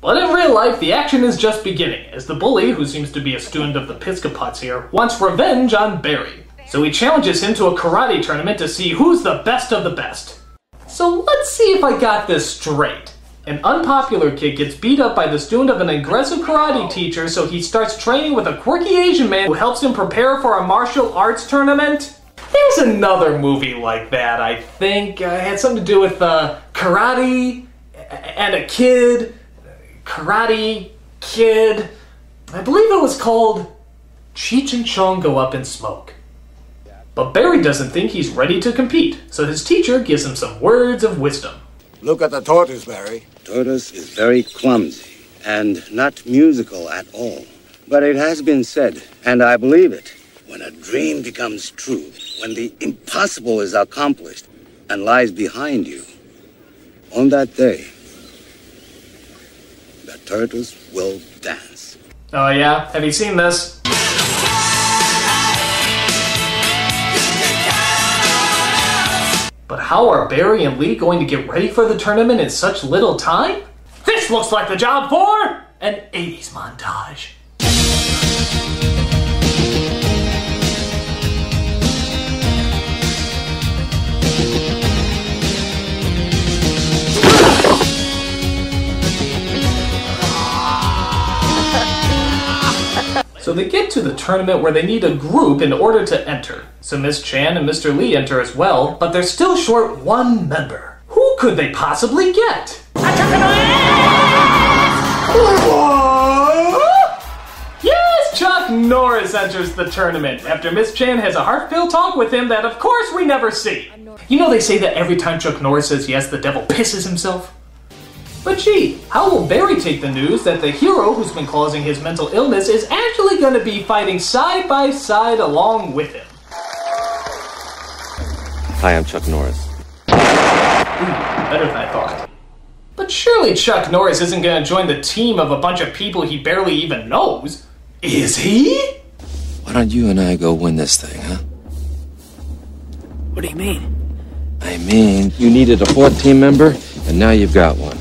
But in real life, the action is just beginning, as the bully, who seems to be a student of the Piscopots here, wants revenge on Barry. So he challenges him to a karate tournament to see who's the best of the best. So let's see if I got this straight. An unpopular kid gets beat up by the student of an aggressive karate teacher, so he starts training with a quirky Asian man who helps him prepare for a martial arts tournament. There's another movie like that, I think. It had something to do with karate and a kid. Karate Kid. I believe it was called Cheech and Chong Go Up in Smoke. But Barry doesn't think he's ready to compete, so his teacher gives him some words of wisdom. Look at the tortoise, Barry. Tortoise is very clumsy and not musical at all. But it has been said, and I believe it, when a dream becomes true, when the impossible is accomplished and lies behind you, on that day, the tortoise will dance. Oh yeah? Have you seen this? But how are Barry and Lee going to get ready for the tournament in such little time? This looks like the job for an 80s montage. So they get to the tournament where they need a group in order to enter. So Miss Chan and Mr. Lee enter as well, but they're still short one member. Who could they possibly get? Yes, Chuck Norris enters the tournament after Miss Chan has a heartfelt talk with him that of course we never see. You know they say that every time Chuck Norris says yes, the devil pisses himself? But gee, how will Barry take the news that the hero who's been causing his mental illness is actually going to be fighting side by side along with him? Hi, I'm Chuck Norris. Better than I thought. But surely Chuck Norris isn't going to join the team of a bunch of people he barely even knows. Is he? Why don't you and I go win this thing, huh? What do you mean? I mean, you needed a fourth team member, and now you've got one.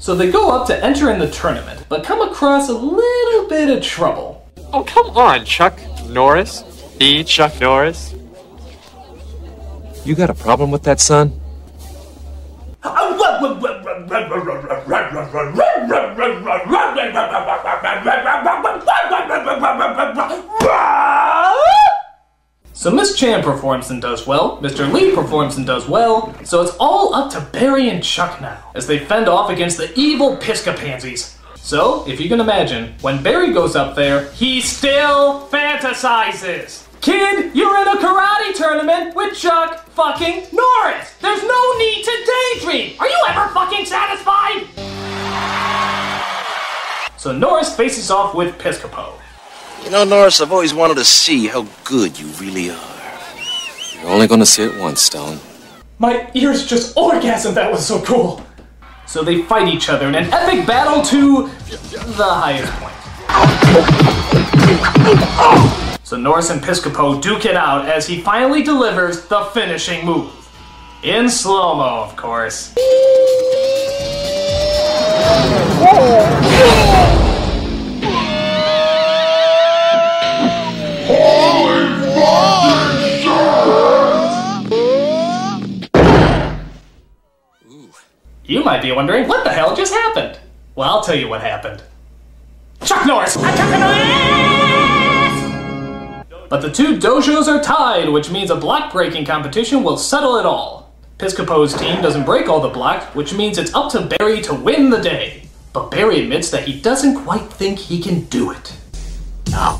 So they go up to enter in the tournament, but come across a little bit of trouble. Oh, come on, Chuck Norris. The Chuck Norris. You got a problem with that, son? So Miss Chan performs and does well, Mr. Lee performs and does well, so it's all up to Barry and Chuck now, as they fend off against the evil Piscopansies. So, if you can imagine, when Barry goes up there, he still fantasizes. Kid, you're in a karate tournament with Chuck fucking Norris! There's no need to daydream! Are you ever fucking satisfied? So Norris faces off with Piscopo. You know, Norris, I've always wanted to see how good you really are. You're only gonna see it once, Stone. My ears just orgasmed, that was so cool! So they fight each other in an epic battle to the highest point. So Norris and Piscopo duke it out as he finally delivers the finishing move. In slow-mo, of course. You might be wondering, what the hell just happened? Well, I'll tell you what happened. Chuck Norris! But the two dojos are tied, which means a block breaking competition will settle it all. Piscopo's team doesn't break all the blocks, which means it's up to Barry to win the day. But Barry admits that he doesn't quite think he can do it. No.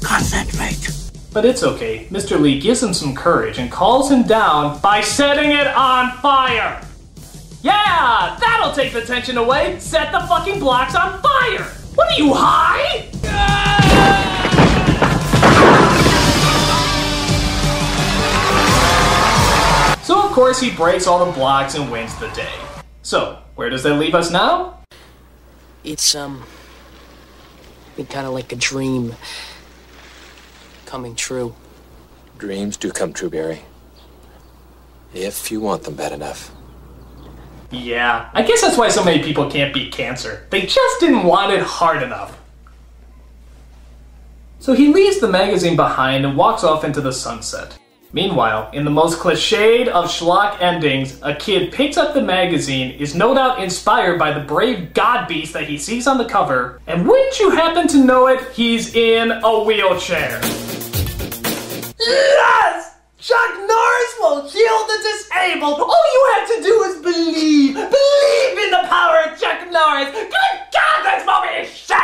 Concentrate. But it's okay. Mr. Lee gives him some courage and calls him down by setting it on fire. Yeah, that'll take the tension away. Set the fucking blocks on fire. What are you, high? So of course he breaks all the blocks and wins the day. So, where does that leave us now? It's, been kinda like a dream coming true. Dreams do come true, Barry. If you want them bad enough. Yeah, I guess that's why so many people can't beat cancer. They just didn't want it hard enough. So he leaves the magazine behind and walks off into the sunset. Meanwhile, in the most cliched of schlock endings, a kid picks up the magazine, is no doubt inspired by the brave god beast that he sees on the cover, and wouldn't you happen to know it, he's in a wheelchair. Yes! Chuck Norris will heal the disabled! All you have to do is believe! Believe in the power of Chuck Norris! Good God, this movie is shit!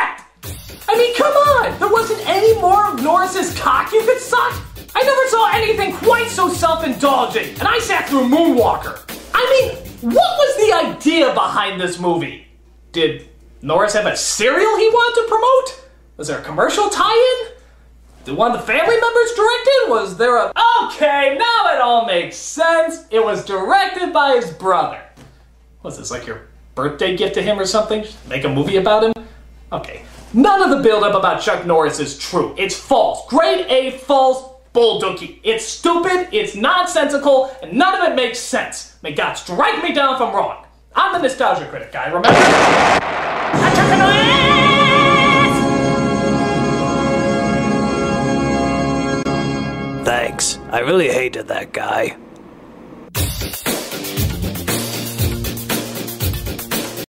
I mean, come on! There wasn't any more of Norris's cock you could suck? I never saw anything quite so self-indulgent, and I sat through Moonwalker. I mean, what was the idea behind this movie? Did Norris have a cereal he wanted to promote? Was there a commercial tie-in? Did one of the family members direct it? Was there a... Okay, now it all makes sense. It was directed by his brother. Was this like your birthday gift to him or something? Just make a movie about him? Okay. None of the build-up about Chuck Norris is true. It's false. Grade A false bulldookie. It's stupid, it's nonsensical, and none of it makes sense. May God strike me down if I'm wrong. I'm the Nostalgia Critic guy, remember? Thanks. I really hated that guy.